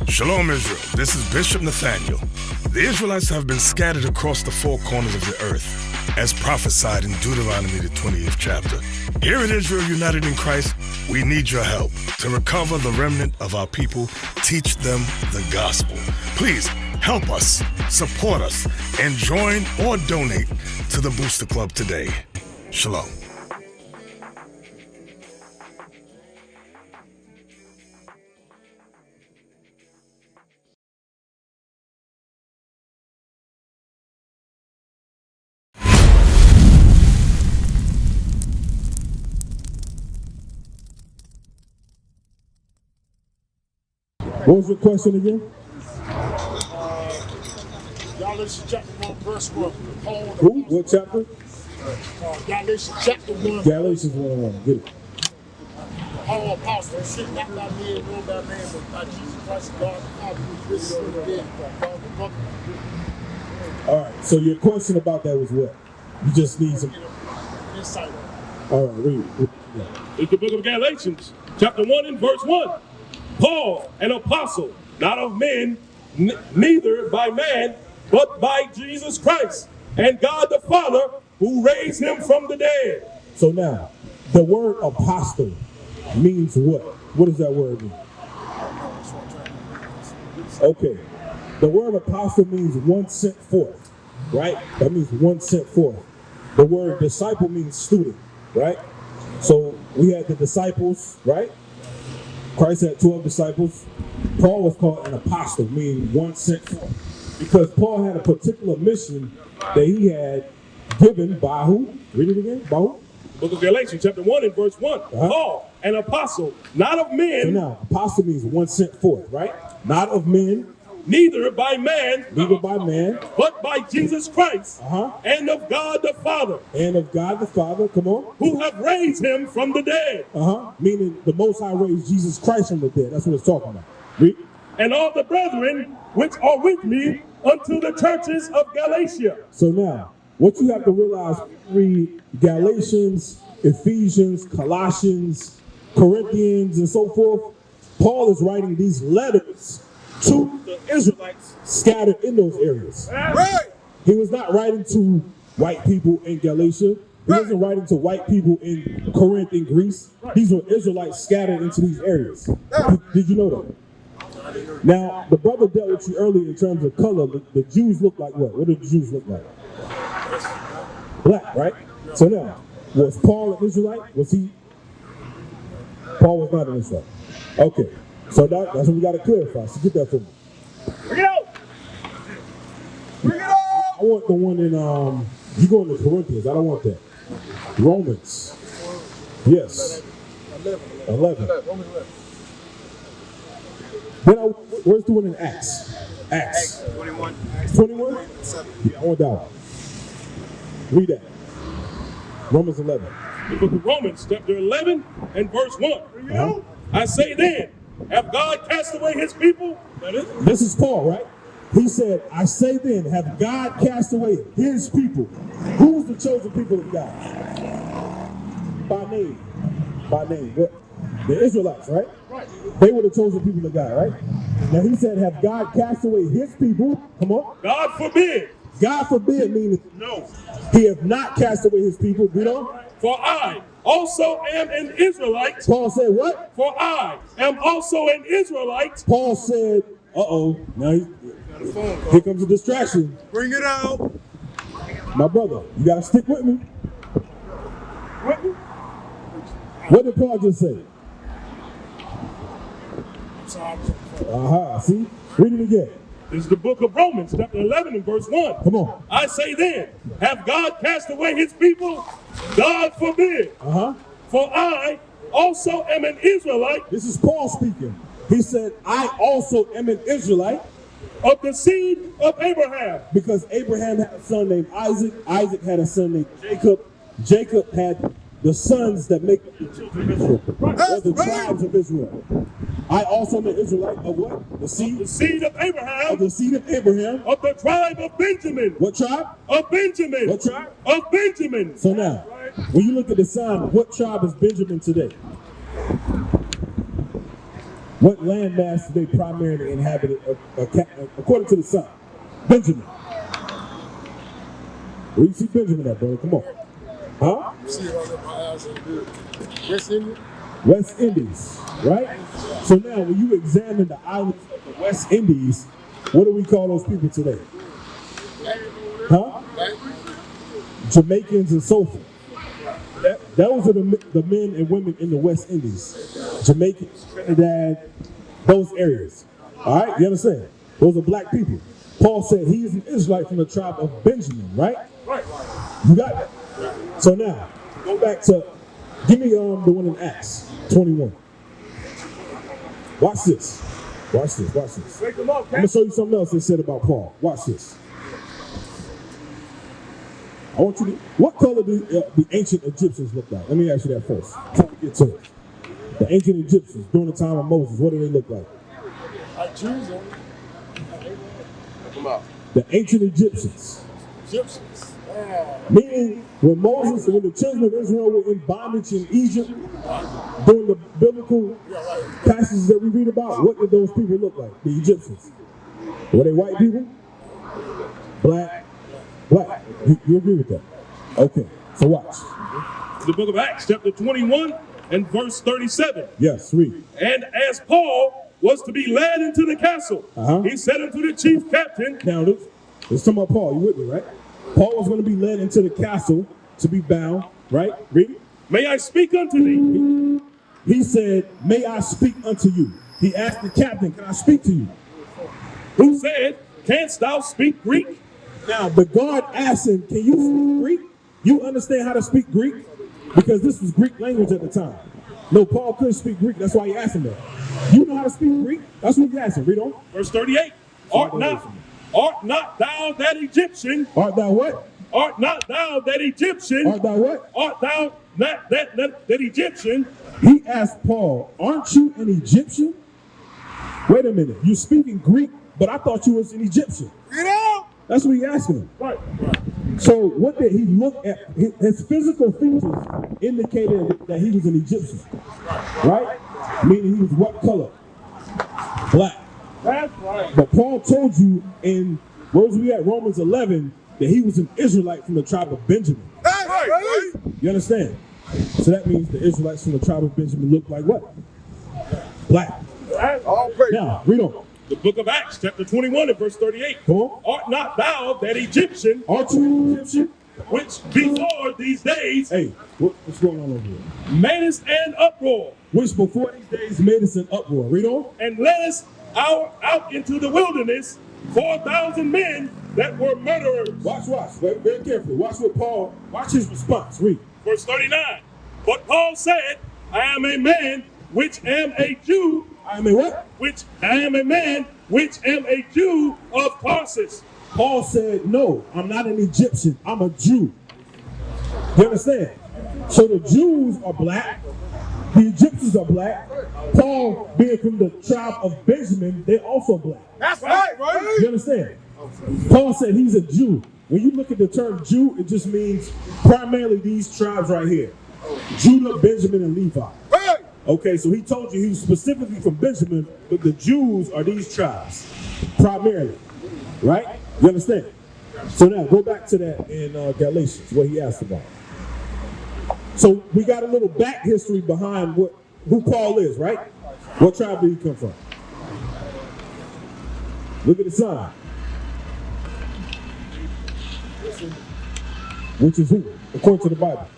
Shalom, Israel. This is Bishop Nathaniel. The Israelites have been scattered across the four corners of the earth, as prophesied in Deuteronomy, the 20th chapter. Here at Israel United in Christ, we need your help to recover the remnant of our people, teach them the gospel. Please help us, support us, and join or donate to the Booster Club today. Shalom. What was your question again? Galatia chapter 1, verse 1. Who? What chapter? Galatia chapter 1. Galatians 1:1. Get it. Paul, apostle, sent not by man, nor by man, but by Jesus Christ, God the Father, who is risen from the dead, God the Mother. All right. So your question about that was what? You just need some Insight. All right. Read it. Yeah. It's the book of Galatians, chapter 1 and verse 1. Paul, an apostle, not of men, neither by man, but by Jesus Christ, and God the Father, who raised him from the dead. So now, the word apostle means what? What does that word mean? Okay. The word apostle means one sent forth, right? That means one sent forth. The word disciple means student, right? So we had the disciples, right? Christ had 12 disciples. Paul was called an apostle, meaning one sent forth. Because Paul had a particular mission that he had given by who? Read it again. By who? Book of Galatians, chapter 1 and verse 1. Paul, an apostle, not of men. So now, apostle means one sent forth, right? Not of men. Neither by man. Neither by man. But by Jesus Christ. And of God the Father. And of God the Father, come on. Who have raised him from the dead. Meaning the Most High raised Jesus Christ from the dead. That's what it's talking about. Read. And all the brethren which are with me unto the churches of Galatia. So now, what you have to realize, read Galatians, Ephesians, Colossians, Corinthians, and so forth. Paul is writing these letters to the Israelites scattered in those areas. Right. He was not writing to white people in Galatia. He wasn't writing to white people in Corinth and Greece. These were Israelites scattered into these areas. Did you know that? Now, the brother dealt with you earlier in terms of color. The Jews look like what? What did the Jews look like? Black, right? So now, was Paul an Israelite? Was he? Paul was not an Israelite. Okay. So that's what we got to clarify. So get that for me. Bring it out! Bring it on! I want the one in, you go into Corinthians. I don't want that. Romans. Yes. 11. Then where's the one in Acts? Acts. 21. 21? Yeah, I want that one. Read that. Romans 11. The book of Romans, chapter 11 and verse 1. I say then, have God cast away his people? This is Paul, right? He said, I say then, have God cast away his people? Who's the chosen people of God? By name. By name. What? The Israelites, right? Right. They were the chosen people of God, right? Now he said, have God cast away his people? Come on. God forbid. God forbid means No. he have not cast away his people. Read on. For I also am an Israelite. Paul said what? For I am also an Israelite. Paul said, uh-oh. Now here comes a distraction. Bring it out. My brother, you got to stick with me. What did Paul just say? See? Read it again. This is the book of Romans, chapter 11 and verse 1. Come on. I say then, have God cast away his people? God forbid. For I also am an Israelite This is Paul speaking. He said, I also am an Israelite of the seed of Abraham. because Abraham had a son named Isaac. Isaac had a son named Jacob. Jacob had the sons that make up the children of Israel, or the tribes of Israel. I also am an Israelite of what? The seed The seed of Abraham, of the seed of Abraham. of the tribe of Benjamin. What tribe? Of Benjamin. What tribe? Of Benjamin. So now, when you look at the sign, what tribe is Benjamin today? What landmass do they primarily inhabit according to the sign? Benjamin. Where you see Benjamin at, brother? Come on. Huh? See it on my eyes and do it. West Indian? West Indies, right? So now, when you examine the islands of the West Indies, what do we call those people today? Huh? Jamaicans and so forth. Those are the men and women in the West Indies. Jamaicans, Trinidad, those areas. All right, you understand? Those are black people. Paul said he is an Israelite from the tribe of Benjamin, right? Right. You got that? So now, go back to, give me the one in Acts 21. Watch this. Watch this. Watch this. Wake them up, I'm going to show you something else they said about Paul. Watch this. I want you to, what color do the ancient Egyptians look like? Let me ask you that first, before we get to it. The ancient Egyptians, during the time of Moses, what do they look like? Like Jews and The ancient Egyptians. Egyptians. Meaning, when the children of Israel were in bondage in Egypt, during the biblical passages that we read about, what did those people look like? The Egyptians. Were they white people? Black? Black. You agree with that? Okay, so watch. The book of Acts, chapter 21 and verse 37. Yes, read. And as Paul was to be led into the castle, he said unto the chief captain, Now, let's talk about Paul. You with me, right? Paul was going to be led into the castle to be bound, right? Read. may I speak unto thee? He said, may I speak unto you? He asked the captain, can I speak to you? Who said, canst thou speak Greek? Now, the guard asked him, can you speak Greek? You understand how to speak Greek? Because this was Greek language at the time. No, Paul couldn't speak Greek. That's why he asked him that. You know how to speak Greek? That's what he asked him. Read on. Verse 38. Art not thou that Egyptian? Art thou what? Art not thou that Egyptian? Art thou what? Art thou not that Egyptian? He asked Paul, aren't you an Egyptian? Wait a minute. You're speaking Greek, but I thought you was an Egyptian. Get out! That's what he asking him. Right. So what did he look at? His physical features indicated that he was an Egyptian, right? Meaning he was what color? Black. That's right. But Paul told you in, where was we at? Romans 11, that he was an Israelite from the tribe of Benjamin. That's right. You understand? So that means the Israelites from the tribe of Benjamin look like what? Black. All praise. Now, read on. The book of Acts, chapter 21 and verse 38. Come on. Art not thou that Egyptian, Aren't you an Egyptian? which before these days Hey, what's going on over here? madest an uproar, Which before these days made us an uproar. Read on. and led us out into the wilderness 4,000 men that were murderers. Watch. Very, very carefully. Watch his response. Read. Verse 39. But Paul said, I am a man which am a Jew, I mean, what? which I am a man which am a Jew of Tarsus. Paul said, no, I'm not an Egyptian. I'm a Jew. You understand? So the Jews are black. The Egyptians are black. Paul, being from the tribe of Benjamin, they're also black. That's right, You understand? Paul said he's a Jew. When you look at the term Jew, it just means primarily these tribes right here. Judah, Benjamin, and Levi. Hey! Okay, so he told you he was specifically from Benjamin, but the Jews are these tribes, primarily. Right? You understand? So now, go back to that in Galatians, what he asked about. So we got a little back history behind who Paul is, right? What tribe did he come from? Look at the sign. Which is who? According to the Bible.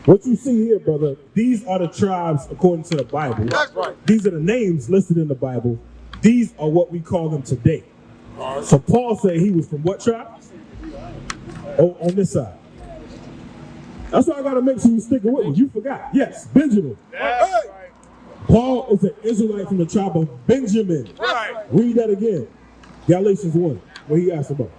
What you see here, brother, these are the tribes according to the Bible. That's right. These are the names listed in the Bible. These are what we call them today. So Paul said he was from what tribe? Oh, on this side. That's why I gotta make sure you stick it with me. You forgot. Yes, Benjamin. That's right. Paul is an Israelite from the tribe of Benjamin. Right. Read that again. Galatians 1, what he asked about.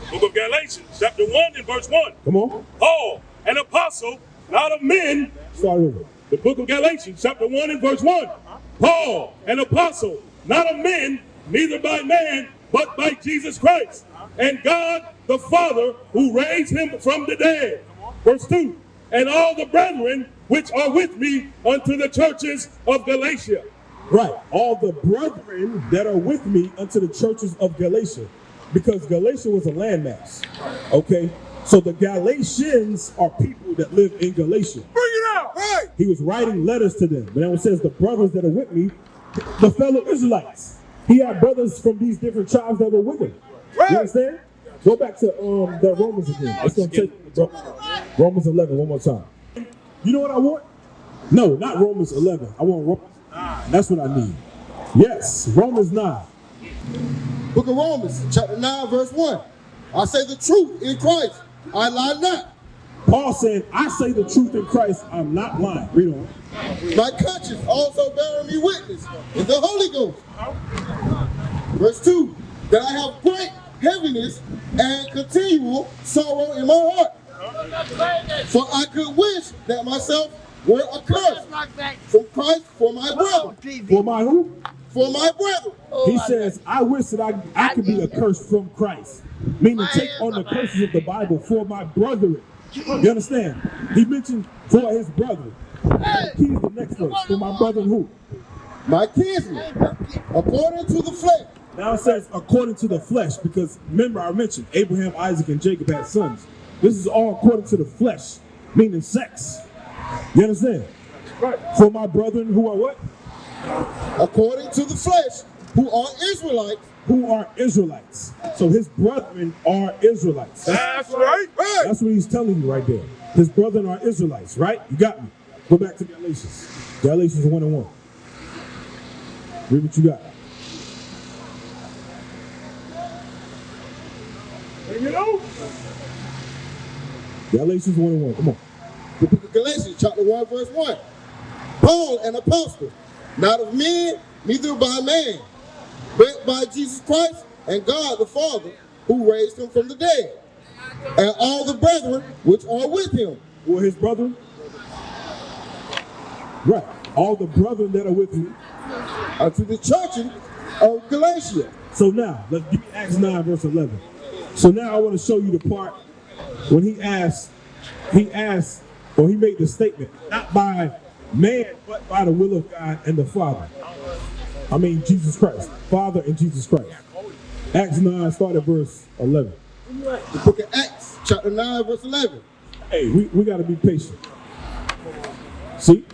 Book of Galatians, chapter 1 and verse 1. Come on. Paul, an apostle, not of men. Start over. The book of Galatians, chapter 1 and verse 1. Paul, an apostle, not of men, neither by man, but by Jesus Christ, and God the Father, who raised him from the dead. Verse 2. And all the brethren which are with me unto the churches of Galatia. Right. All the brethren that are with me unto the churches of Galatia. Because Galatia was a landmass. Okay? So the Galatians are people that live in Galatia. Bring it out! Right! He was writing letters to them. But then it says the brothers that are with me, the fellow Israelites. He had brothers from these different tribes that were with him. Right. You understand? Go back to the Romans again. Let's go take Romans 11 one more time. You know what I want? No, not Romans 11. I want Romans 9. That's what I need. Yes, Romans 9. Book of Romans, chapter 9, verse 1. I say the truth in Christ, I lie not. Paul said, I say the truth in Christ, I'm not lying. Read on. My conscience also bearing me witness in the Holy Ghost. Verse 2. That I have great heaviness and continual sorrow in my heart. For I could wish that myself were accursed from Christ for my brethren. For my who? For my brethren. He says, I wish that I could be accursed from Christ. Meaning take on the curses of the Bible for my brethren. You understand? He mentioned for his brethren. He's the next verse. For my brethren who? My kinsmen, according to the flesh. Now it says according to the flesh, because remember I mentioned Abraham, Isaac, and Jacob had sons. This is all according to the flesh, meaning sex. You understand? Right. For my brethren who are what? According to the flesh, who are Israelites. Who are Israelites. So his brethren are Israelites. That's right. That's what he's telling you right there. His brethren are Israelites, right? You got me. Go back to Galatians. Galatians 1 and 1. Read what you got. You know? Galatians 1 and 1. Come on. The book of Galatians, chapter 1, verse 1. Paul, an apostle, not of men, neither by man, but by Jesus Christ and God the Father, who raised him from the dead, and all the brethren which are with him. Who are his brethren? Right. All the brethren that are with him. Unto the churches of Galatia. So now, let's give me Acts 9, verse 11. So now I want to show you the part when he made the statement, not by man, but by the will of God and the Father. I mean, Jesus Christ. Father and Jesus Christ. Acts 9, start at verse 11. The book of Acts, chapter 9, verse 11. Hey, we got to be patient. See,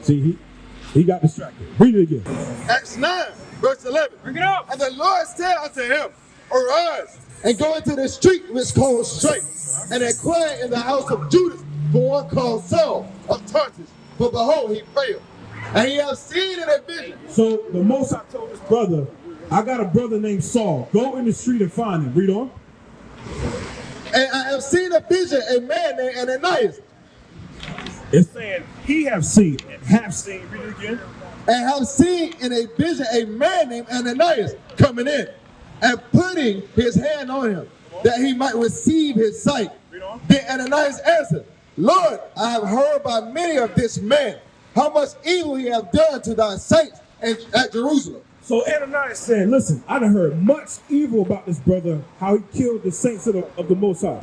he got distracted. Read it again. Acts 9, verse 11. Bring it up. And the Lord said unto him, Arise, and go into the street which called Straight, and inquire in the house of Judas for one called Saul of Tarsus. For behold, he failed, and he hath seen in a vision. So the Most High told his brother, I got a brother named Saul. Go in the street and find him. Read on. And I have seen a vision, a man named Ananias. It's saying he have seen and have seen. Read it again. And have seen in a vision a man named Ananias coming in and putting his hand on him that he might receive his sight. Then Ananias answered, Lord, I have heard by many of this man how much evil he hath done to thy saints at Jerusalem. So Ananias said, listen, I done heard much evil about this brother, how he killed the saints of the Most High.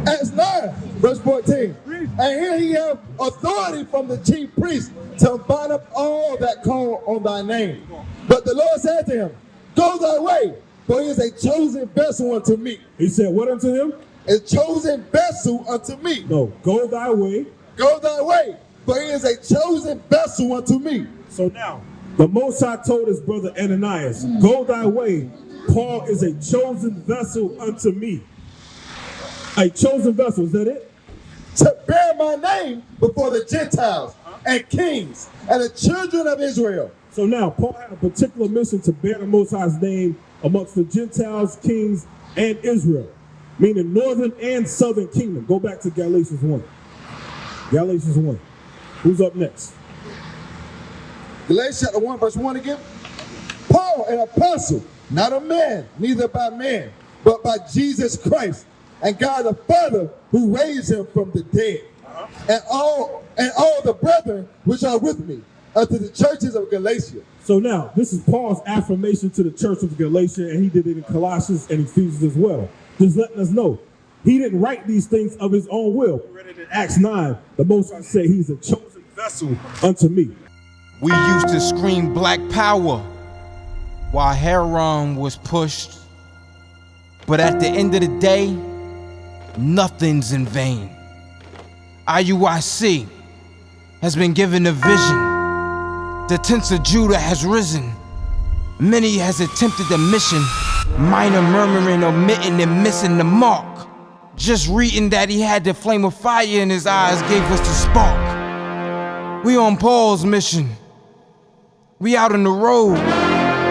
Acts 9, verse 14. And here he hath authority from the chief priest to bind up all that call on thy name. But the Lord said to him, Go thy way, for he is a chosen vessel unto me. He said, what unto him? A chosen vessel unto me. No, go thy way. Go thy way, for he is a chosen vessel unto me. So now, the Most High told his brother Ananias, go thy way, Paul is a chosen vessel unto me. A chosen vessel, is that it? To bear my name before the Gentiles and kings and the children of Israel. So now, Paul had a particular mission to bear the Most High's name amongst the Gentiles, kings, and Israel. Meaning northern and southern kingdom. Go back to Galatians 1. Galatians 1. Who's up next? Galatians chapter 1, verse 1 again. Paul, an apostle, not a man, neither by man, but by Jesus Christ, and God the Father who raised him from the dead. And all the brethren which are with me, unto the churches of Galatia. So now, this is Paul's affirmation to the church of Galatia, and he did it in Colossians and Ephesians as well. Just letting us know, he didn't write these things of his own will. We read it in Acts 9, the Most High said he's a chosen vessel unto me. We used to scream black power while Heron was pushed. But at the end of the day, nothing's in vain. IUIC has been given a vision. The tents of Judah has risen. Many has attempted the mission, minor murmuring, omitting, and missing the mark. Just reading that he had the flame of fire in his eyes gave us the spark. We on Paul's mission. We out on the road,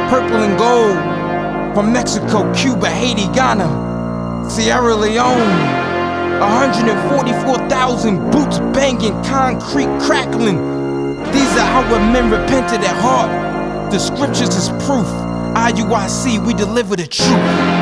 purple and gold, from Mexico, Cuba, Haiti, Ghana, Sierra Leone. 144,000 boots banging, concrete crackling. These are how men repented at heart. The scriptures is proof. IUIC, we deliver the truth.